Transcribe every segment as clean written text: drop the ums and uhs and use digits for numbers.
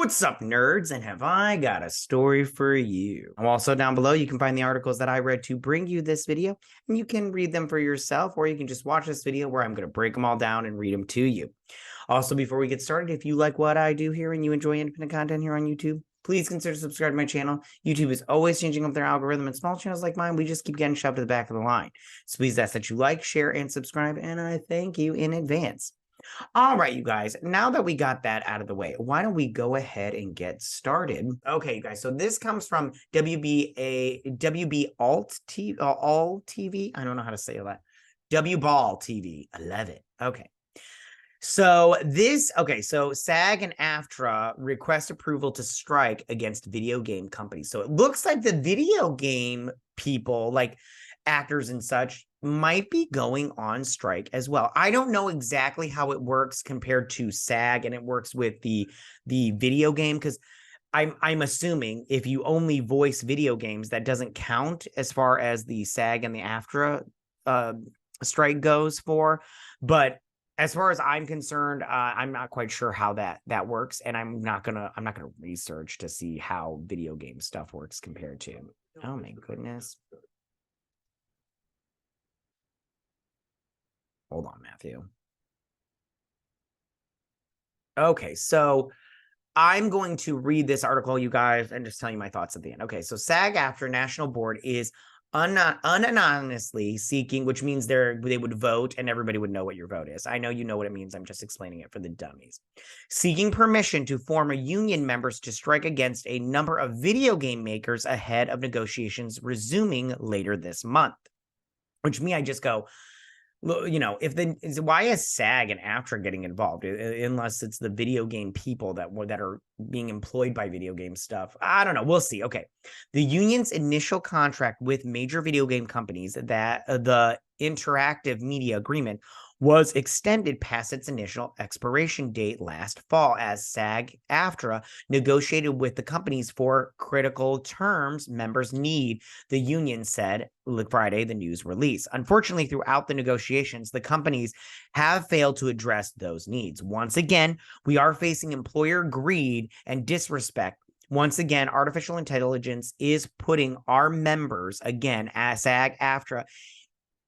What's up, nerds? And have I got a story for you? Also down below, you can find the articles that I read to bring you this video, and you can read them for yourself, or you can just watch this video where I'm going to break them all down and read them to you. Also, before we get started, if you like what I do here and you enjoy independent content here on YouTube, please consider subscribing to my channel. YouTube is always changing up their algorithm, and small channels like mine, we just keep getting shoved to the back of the line. So please ask that you like, share, and subscribe, and I thank you in advance. All right, you guys, now that we got that out of the way, why don't we go ahead and get started? Okay, you guys, so this comes from WB Alt TV. I don't know how to say that. W Ball TV. I love it. Okay. So SAG and AFTRA request approval to strike against video game companies. So it looks like the video game people, like actors and such, might be going on strike as well. I don't know exactly how it works compared to SAG and it works with the video game, because I'm assuming if you only voice video games, that doesn't count as far as the SAG and the AFTRA strike goes for. But as far as I'm concerned, I'm not quite sure how that works, and I'm not gonna research to see how video game stuff works compared to. Oh my goodness. Hold on, Matthew. Okay, so I'm going to read this article, you guys, and just tell you my thoughts at the end. Okay, so SAG-AFTRA National Board is unanonymously seeking, which means they would vote and everybody would know what your vote is. I know you know what it means. I'm just explaining it for the dummies. Seeking permission to form a union members to strike against a number of video game makers ahead of negotiations resuming later this month. Which me, I just go, you know, why is SAG and AFTRA getting involved unless it's the video game people that are being employed by video game stuff? I don't know. We'll see. Okay. The union's initial contract with major video game companies, that the interactive media agreement, was extended past its initial expiration date last fall as SAG-AFTRA negotiated with the companies for critical terms members need, the union said Friday, the news release. Unfortunately, throughout the negotiations, the companies have failed to address those needs. Once again, we are facing employer greed and disrespect. Once again, artificial intelligence is putting our members, again, as SAG-AFTRA,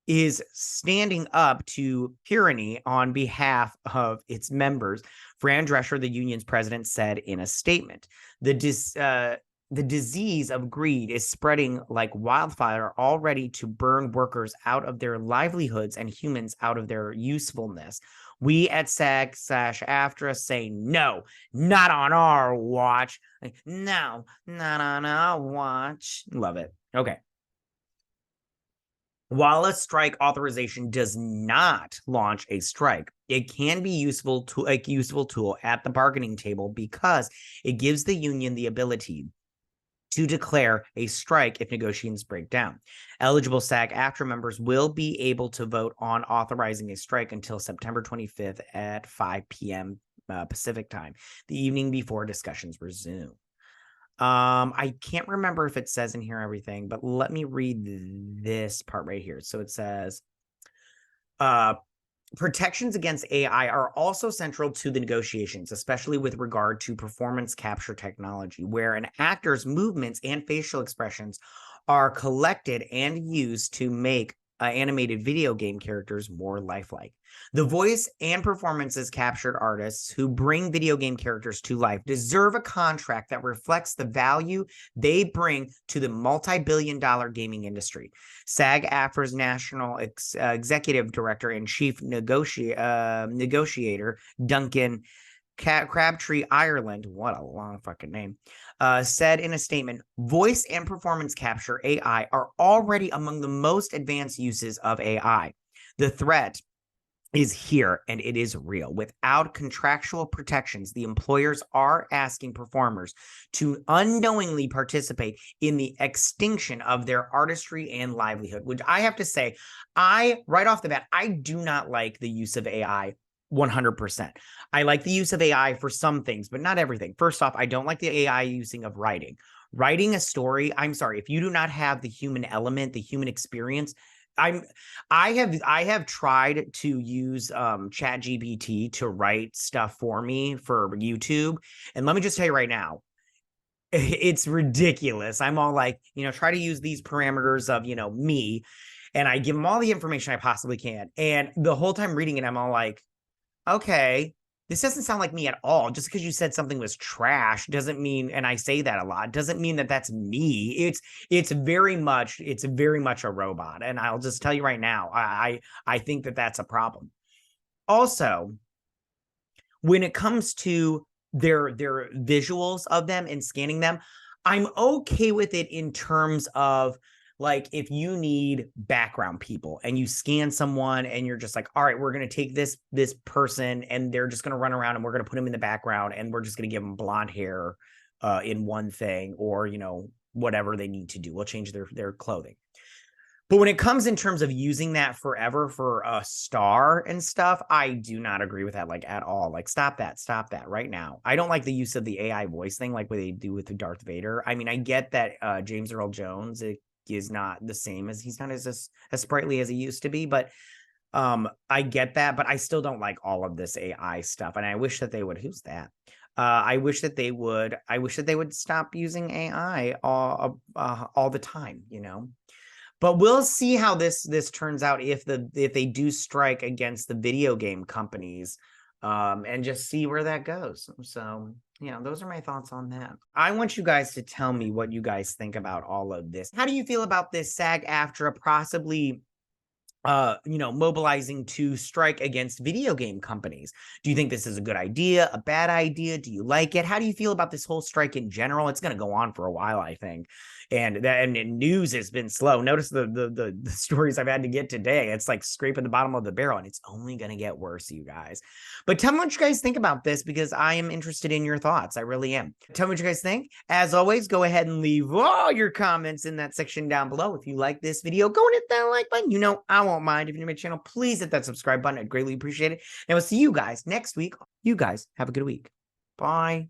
is standing up to tyranny on behalf of its members. Fran Drescher, the union's president, said in a statement, the disease of greed is spreading like wildfire, already to burn workers out of their livelihoods and humans out of their usefulness. We at SAG-AFTRA say no, not on our watch. No, not on our watch. Love it. Okay. While a strike authorization does not launch a strike, it can be a useful tool at the bargaining table because it gives the union the ability to declare a strike if negotiations break down. Eligible SAG-AFTRA members will be able to vote on authorizing a strike until September 25th at 5 p.m. Pacific time, the evening before discussions resume. I can't remember if it says in here everything, but let me read this part right here. So it says, protections against AI are also central to the negotiations, especially with regard to performance capture technology, where an actor's movements and facial expressions are collected and used to make animated video game characters more lifelike. The voice and performances captured artists who bring video game characters to life deserve a contract that reflects the value they bring to the multi-billion-dollar gaming industry. SAG-AFTRA's national executive director and chief negotiator, Duncan Crabtree Ireland, what a long fucking name, said in a statement, voice and performance capture AI are already among the most advanced uses of AI. The threat is here and it is real. Without contractual protections, the employers are asking performers to unknowingly participate in the extinction of their artistry and livelihood, which I have to say, right off the bat, I do not like the use of AI 100%. I like the use of AI for some things, but not everything. First off, I don't like the AI using of writing a story. I'm sorry, if you do not have the human element, the human experience, I have tried to use chat GPT to write stuff for me for YouTube. And let me just tell you right now, it's ridiculous. I'm all like, try to use these parameters of, me. And I give them all the information I possibly can. And the whole time reading it, I'm all like, okay, this doesn't sound like me at all. Just because you said something was trash doesn't mean, and I say that a lot, doesn't mean that that's me. It's very much a robot. And I'll just tell you right now, I think that that's a problem. Also, when it comes to their visuals of them and scanning them, I'm okay with it in terms of, like, if you need background people and you scan someone and you're just like, all right, we're going to take this person and they're just going to run around and we're going to put them in the background and we're just going to give them blonde hair in one thing, or whatever they need to do, we'll change their clothing. But when it comes in terms of using that forever for a star and stuff, I do not agree with that, like, at all. Like, stop that right now. I don't like the use of the AI voice thing, like what they do with the Darth Vader. I mean, I get that James Earl Jones is not the same, as he's not as sprightly as he used to be, but I get that, but I still don't like all of this AI stuff. And I wish that they would, who's that? I wish that they would stop using AI all the time, But we'll see how this turns out if they do strike against the video game companies, and just see where that goes. So, those are my thoughts on that. I want you guys to tell me what you guys think about all of this. How do you feel about this SAG-AFTRA possibly mobilizing to strike against video game companies? Do you think this is a good idea, a bad idea? Do you like it? How do you feel about this whole strike in general? It's going to go on for a while, I think. And news has been slow. Notice the stories I've had to get today. It's like scraping the bottom of the barrel, and it's only going to get worse, you guys. But tell me what you guys think about this, because I am interested in your thoughts. I really am. Tell me what you guys think. As always, go ahead and leave all your comments in that section down below. If you like this video, go and hit that like button. I won't mind. If you're new to my channel, please hit that subscribe button. I'd greatly appreciate it. And we'll see you guys next week. You guys have a good week. Bye.